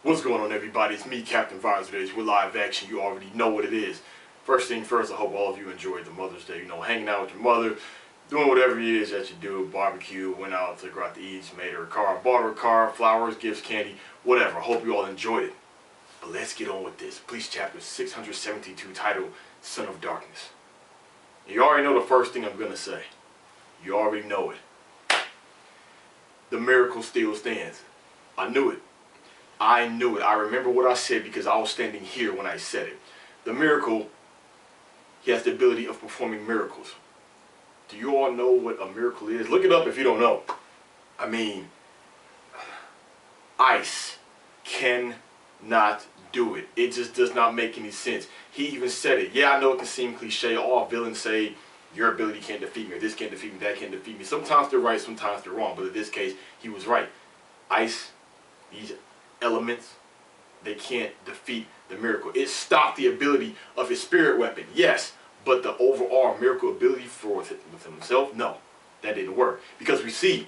What's going on, everybody? It's me, Captain Vibes today. We're live action. You already know what it is. First thing first, I hope all of you enjoyed the Mother's Day. You know, hanging out with your mother, doing whatever it is that you do. Barbecue, went out, took her out to eat, made her a car, bought her a car, flowers, gifts, candy, whatever. I hope you all enjoyed it. But let's get on with this. Bleach chapter 672, titled Son of Darkness. You already know the first thing I'm going to say. You already know it. The miracle still stands. I knew it. I knew it. I remember what I said because I was standing here when I said it. The miracle, he has the ability of performing miracles. Do you all know what a miracle is? Look it up if you don't know. I mean, ice cannot do it. It just does not make any sense. He even said it. Yeah, I know it can seem cliche. All villains say, your ability can't defeat me, or this can't defeat me, that can't defeat me. Sometimes they're right, sometimes they're wrong. But in this case, he was right. Ice, these elements, they can't defeat the miracle. It stopped the ability of his spirit weapon, yes, but the overall miracle ability for with himself, no, that didn't work. Because we see,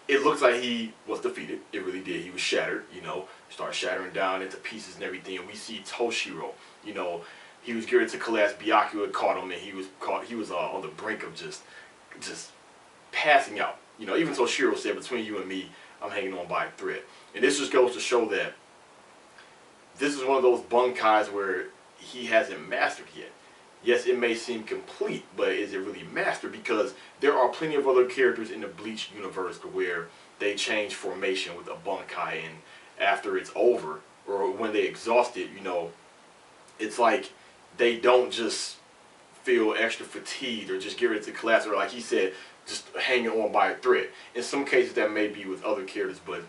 it looks like he was defeated. It really did. He was shattered, you know, started shattering down into pieces and everything. And we see Toshiro, you know, he was geared to collapse. Byakuya had caught him, and he was on the brink of just passing out. You know, even Toshiro said, between you and me, I'm hanging on by a thread. And this just goes to show that this is one of those bunkais where he hasn't mastered yet. Yes, it may seem complete, but is it really mastered? Because there are plenty of other characters in the Bleach universe where they change formation with a bunkai, and after it's over, or when they exhaust it, you know, it's like they don't just feel extra fatigued or just get ready to collapse, or like he said, just hanging on by a thread. In some cases that may be with other characters, but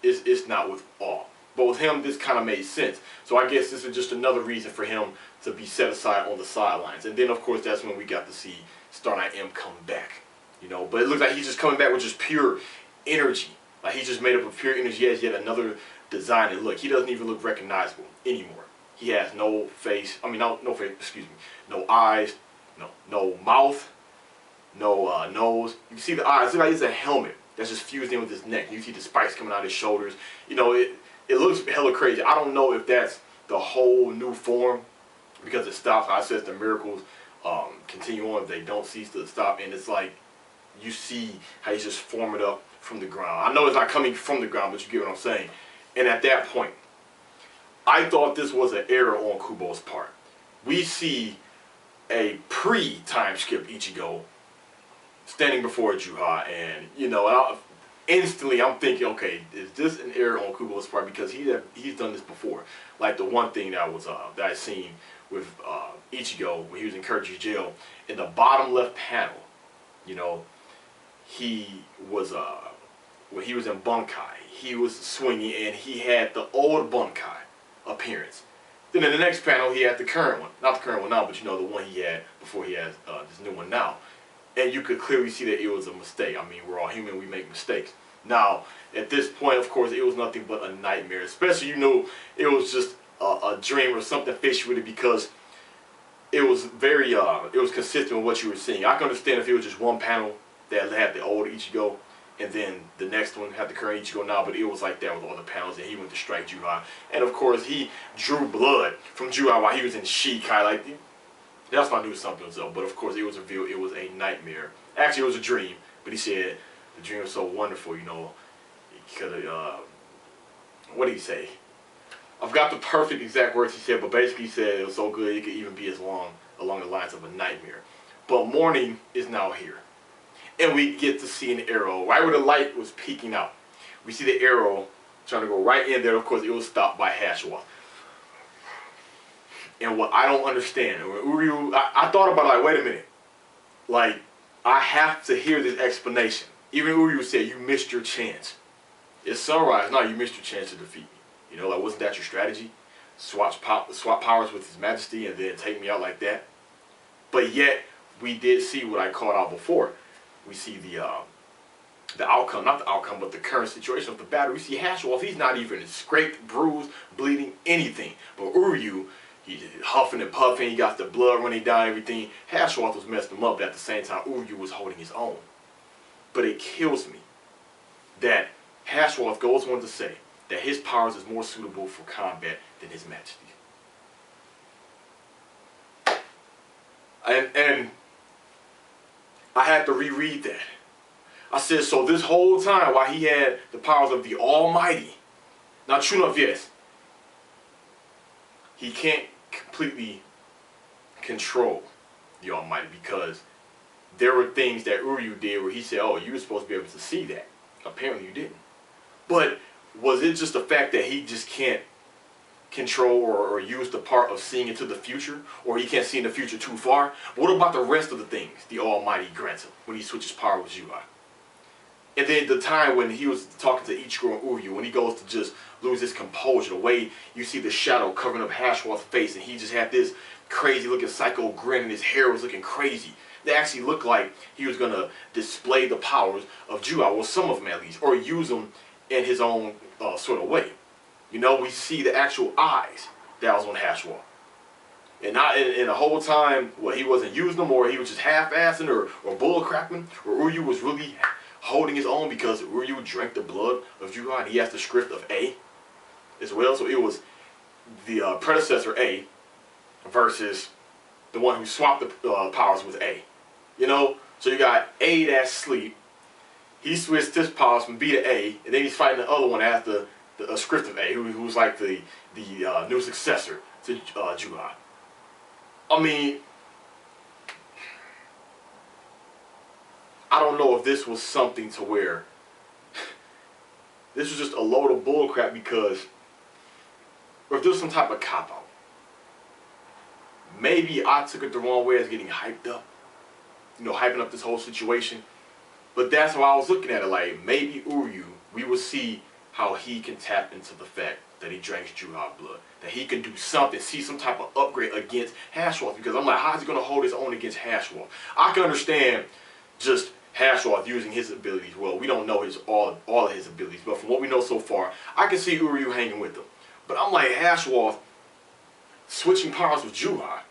it's not with all. But with him, this kind of made sense. So I guess this is just another reason for him to be set aside on the sidelines. And then, of course, that's when we got to see Star Knight M come back. You know, but it looks like he's just coming back with just pure energy. Like he's just made up of pure energy. He has yet another design and look. He doesn't even look recognizable anymore. He has no face. I mean, no face. Excuse me. No eyes. No mouth. No nose. You can see the eyes. It looks like it's a helmet that's just fused in with his neck. You see the spikes coming out of his shoulders. You know, it looks hella crazy. I don't know if that's the whole new form, because it stops. I said the miracles continue on. They don't cease to stop. And it's like you see how he's just forming up from the ground. I know it's not coming from the ground, but you get what I'm saying. And at that point, I thought this was an error on Kubo's part. We see a pre-time skip Ichigo standing before Yhwach, and you know, instantly I'm thinking, okay, is this an error on Kubo's part? Because he's done this before. Like the one thing that I seen with Ichigo when he was in Kurji's jail, in the bottom left panel, you know, he was when he was in Bunkai, he was swinging and he had the old Bunkai appearance. Then in the next panel he had the current one, not the current one now, but you know, the one he had before he has this new one now. And you could clearly see that it was a mistake. I mean, we're all human, we make mistakes. Now, at this point, of course, it was nothing but a nightmare. Especially, you know, it was just a dream or something fishy with it, because it was very, it was consistent with what you were seeing. I can understand if it was just one panel that had the old Ichigo, and then the next one had the current Ichigo now, but it was like that with all the panels, and he went to strike Yhwach. And of course, he drew blood from Yhwach while he was in Shikai, like, that's why I knew something was up. But of course, it was revealed it was a nightmare. Actually, it was a dream. But he said the dream was so wonderful, you know. He could have, what did he say? I've got the perfect exact words he said, but basically he said it was so good it could even be as long along the lines of a nightmare. But morning is now here. And we get to see an arrow right where the light was peeking out. We see the arrow trying to go right in there. Of course, it was stopped by Hashwalth. And what I don't understand, when Uryu, I thought about it, like, wait a minute. Like, I have to hear this explanation. Even Uryu said, you missed your chance. It's sunrise. No, you missed your chance to defeat me. You know, like, wasn't that your strategy? Swap powers with His Majesty and then take me out like that? But yet, we did see what I called out before. We see the outcome, not the outcome, but the current situation of the battle. We see Hashwalth, he's not even scraped, bruised, bleeding, anything. But Uryu, he's huffing and puffing, he got the blood running down, everything. Hashwalth was messing him up, but at the same time, Uryu was holding his own. But it kills me that Hashwalth goes on to say, that his powers is more suitable for combat than His Majesty. And I had to reread that. I said, so this whole time while he had the powers of the Almighty, now true enough, yes, he can't completely control the Almighty because there were things that Uryu did where he said, oh, you were supposed to be able to see that. Apparently you didn't. But was it just the fact that he just can't control or use the part of seeing into the future, or he can't see in the future too far? What about the rest of the things the Almighty grants him when he switches power with Yhwach? And then the time when he was talking to Ichigo and Uryu, when he goes to just lose his composure, the way you see the shadow covering up Hashwalth's face, and he just had this crazy looking psycho grin, and his hair was looking crazy. They actually looked like he was going to display the powers of Yhwach, or some of them at least, or use them in his own sort of way. You know, we see the actual eyes that was on Hashwalth. And not in the whole time, well, he wasn't using them, or he was just half-assing or bull-crapping, or Uryu was really holding his own because Uryu drank the blood of Gerard. He has the script of A as well. So it was the predecessor A versus the one who swapped the powers with A. You know, so you got A that's sleep. He switched his powers from B to A, and then he's fighting the other one after the script of A, who's like the new successor to Gerard. I mean, I don't know if this was something to where this was just a load of bullcrap because, or if there was some type of cop-out. Maybe I took it the wrong way as getting hyped up. You know, hyping up this whole situation. But that's how I was looking at it. Like, maybe Uryu, we will see how he can tap into the fact that he drank Gerard blood. That he can do something, see some type of upgrade against Hashwalth. Because I'm like, how's he going to hold his own against Hashwalth? I can understand just Hashwalth using his abilities. Well, we don't know all of his abilities. But from what we know so far, I can see Uryu hanging with him. But I'm like, Hashwalth switching powers with Gerard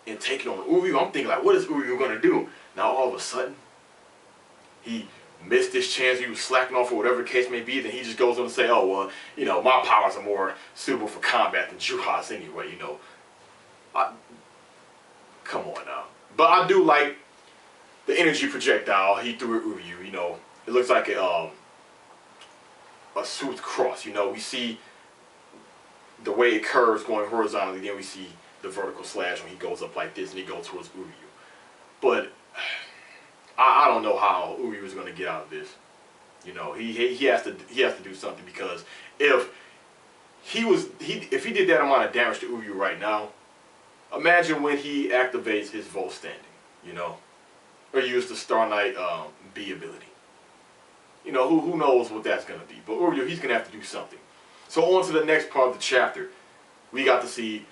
and taking on Uryu. I'm thinking, like, what is Uryu going to do? Now, all of a sudden, he missed his chance, he was slacking off or whatever the case may be, then he just goes on to say, oh, well, you know, my powers are more suitable for combat than Gerard's anyway, you know. Come on now. But I do like the energy projectile he threw at Uryu, you know. It looks like a smooth cross, you know. We see the way it curves going horizontally, then we see the vertical slash when he goes up like this and he goes towards Uryu. But I don't know how Uryu is going to get out of this. You know, he has to do something, because if he did that amount of damage to Uryu right now, imagine when he activates his Volt Standing, you know, or use the Star Knight B ability. You know, who knows what that's going to be. But Uryu, he's going to have to do something. So on to the next part of the chapter, we got to see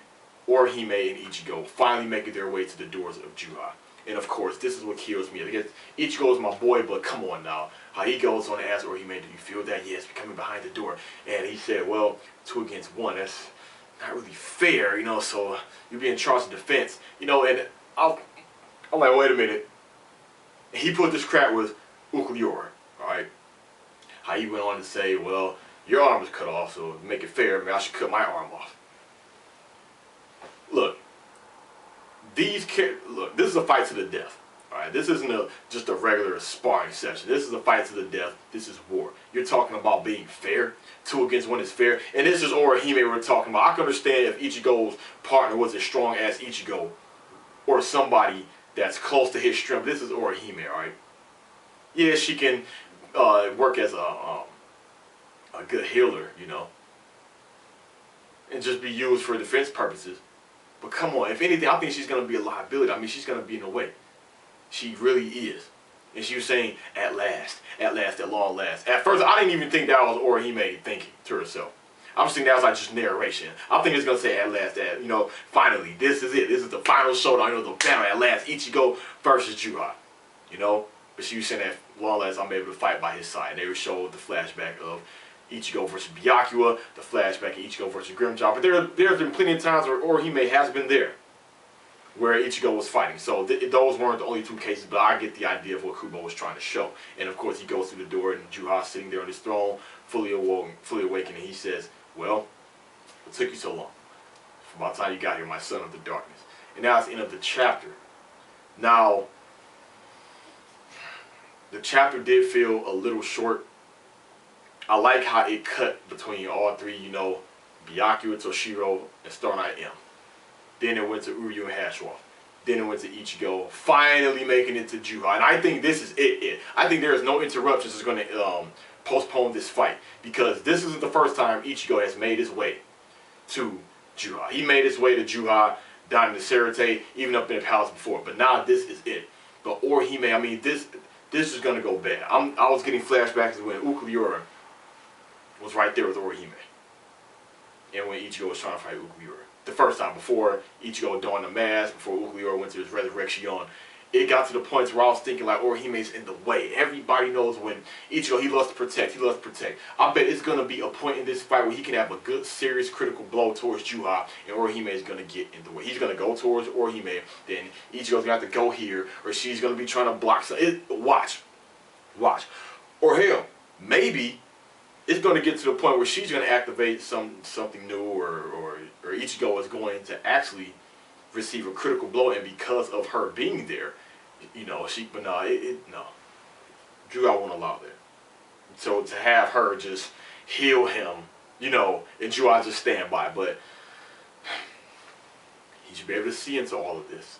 Orihime and Ichigo finally making their way to the doors of Gerard. And of course, this is what kills me. Because Ichigo is my boy, but come on now. How he goes on to ask Orihime, do you feel that? Yes, we're coming behind the door. And he said, well, 2 against 1, that's not really fair, you know, so you'll be in charge of defense. You know, and I'm like, wait a minute. He put this crap with Uryu, alright? How he went on to say, well, your arm was cut off, so to make it fair, maybe I should cut my arm off. Look. This is a fight to the death. Alright, this isn't just a regular sparring session. This is a fight to the death. This is war. You're talking about being fair. 2 against 1 is fair. And this is Orihime we're talking about. I can understand if Ichigo's partner was as strong as Ichigo, or somebody that's close to his strength. This is Orihime, alright? Yeah, she can work as a good healer, you know, and just be used for defense purposes. But come on, if anything, I think she's going to be a liability. I mean, she's going to be in the way. She really is. And she was saying, at last, at long last. At first, I didn't even think that was Orihime thinking to herself. I was thinking that was like just narration. I think it's going to say at last, you know, finally, this is it. This is the final showdown, you know, the battle at last. Ichigo versus Gerard, you know. But she was saying that long last I'm able to fight by his side. And they would show the flashback of Ichigo versus Byakuya, the flashback of Ichigo versus Grimjaw. But there's been plenty of times where Orihime has been there. where Ichigo was fighting. So those weren't the only 2 cases, but I get the idea of what Kubo was trying to show. And of course, he goes through the door, and Yhwach sitting there on his throne, fully awakened, and he says, "Well, what took you so long? From about the time you got here, my son of the darkness." And that's the end of the chapter. Now, the chapter did feel a little short. I like how it cut between all 3, you know, Byakuya, Toshiro, and Star Knight M. Then it went to Uryu and Hashwalth. Then it went to Ichigo, finally making it to Yhwach. And I think this is it. I think there is no interruptions that's going to postpone this fight. Because this isn't the first time Ichigo has made his way to Yhwach. He made his way to Yhwach, down in the Serite, even up in the palace before. But now this is it. But Orihime, I mean, this is going to go bad. I was getting flashbacks to when Ukuyura was right there with Orihime. And when Ichigo was trying to fight Ukuyura. The first time, before Ichigo donned the mask, before Ukuyura went to his resurrection, it got to the point where I was thinking like Orihime's in the way. Everybody knows when Ichigo, he loves to protect, I bet it's going to be a point in this fight where he can have a good, serious, critical blow towards Yhwach, and Orihime is going to get in the way. He's going to go towards Orihime, then Ichigo's going to have to go here, or she's going to be trying to block something. Watch. Or hell, maybe it's going to get to the point where she's going to activate something new, or Ichigo is going to actually receive a critical blow, and because of her being there, you know, but no, no. Gerard won't allow that. So to have her just heal him, you know, and Gerard just stand by, but he should be able to see into all of this.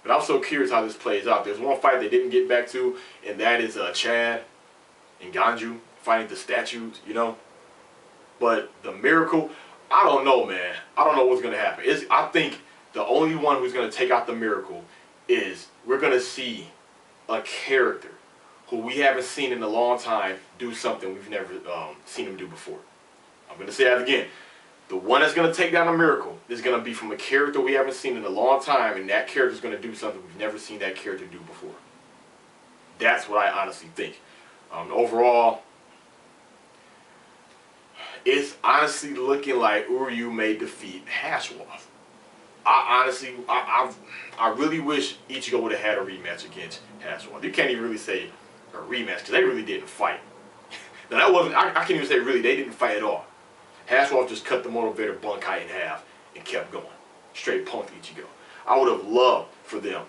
But I'm so curious how this plays out. There's one fight they didn't get back to, and that is Chad and Ganju fighting the statues, you know. But the miracle, I don't know, man. I don't know what's going to happen. I think the only one who's going to take out the miracle is we're going to see a character who we haven't seen in a long time do something we've never seen him do before. I'm going to say that again. The one that's going to take down a miracle is going to be from a character we haven't seen in a long time, and that character is going to do something we've never seen that character do before. That's what I honestly think. Overall, it's honestly looking like Uryu may defeat Hashwalth. I really wish Ichigo would have had a rematch against Hashwalth. You can't even really say a rematch because they really didn't fight. Now that wasn't, I can't even say really, they didn't fight at all. Hashwalth just cut the motivator Bunkai in half and kept going. Straight punked Ichigo. I would have loved for them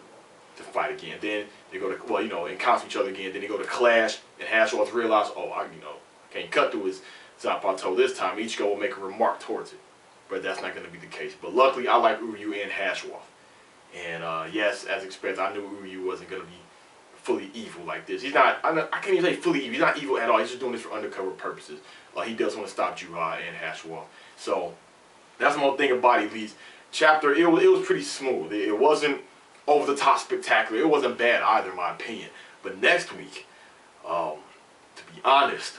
to fight again. Then they go to, well, you know, encounter each other again. Then they go to clash, and Hashwalth realized, oh, I can't cut through his Zanpato this time. Ichigo will make a remark towards it. But that's not going to be the case. But luckily, I like Uryu and Hashwalth. And yes, as expected, I knew Uryu wasn't going to be fully evil like this. He's not, I can't even say fully evil. He's not evil at all. He's just doing this for undercover purposes. He does want to stop Gerard and Hashwalth. So that's one thing about Elite's chapter. It was pretty smooth. It wasn't over the top spectacular. It wasn't bad either, in my opinion. But next week, to be honest,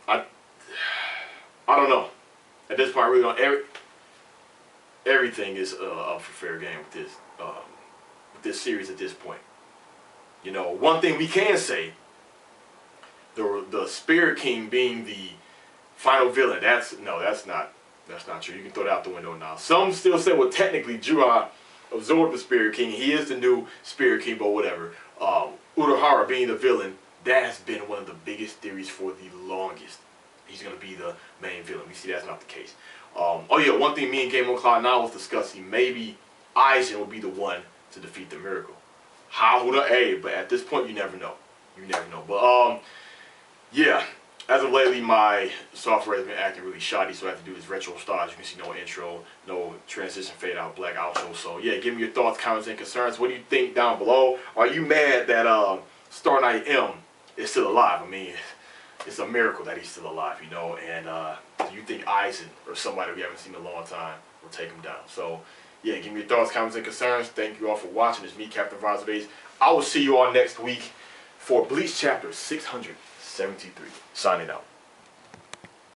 I don't know. At this point, I really don't. Everything is up for fair game with this series at this point. You know, one thing we can say, the Spirit King being the final villain, that's not true. You can throw that out the window now. Some still say, well, technically, Gerard absorbed the Spirit King. He is the new Spirit King, but whatever. Urahara being the villain, that has been one of the biggest theories for the longest. He's going to be the main villain. We see that's not the case. Oh yeah, one thing me and Game on Cloud 9 was discussing, maybe Aizen will be the one to defeat the miracle. How would but at this point you never know. You never know. But yeah, as of lately my software has been acting really shoddy, so I have to do this retro style. As you can see, no intro, no transition, fade out, black outro. So yeah, give me your thoughts, comments, and concerns. What do you think down below? Are you mad that Star Knight M is still alive? I mean, it's a miracle that he's still alive, you know. And do you think Aizen or somebody we haven't seen in a long time will take him down? So yeah, give me your thoughts, comments, and concerns. Thank you all for watching. It's me, Captain Vazabase. I will see you all next week for Bleach chapter 673. Signing out.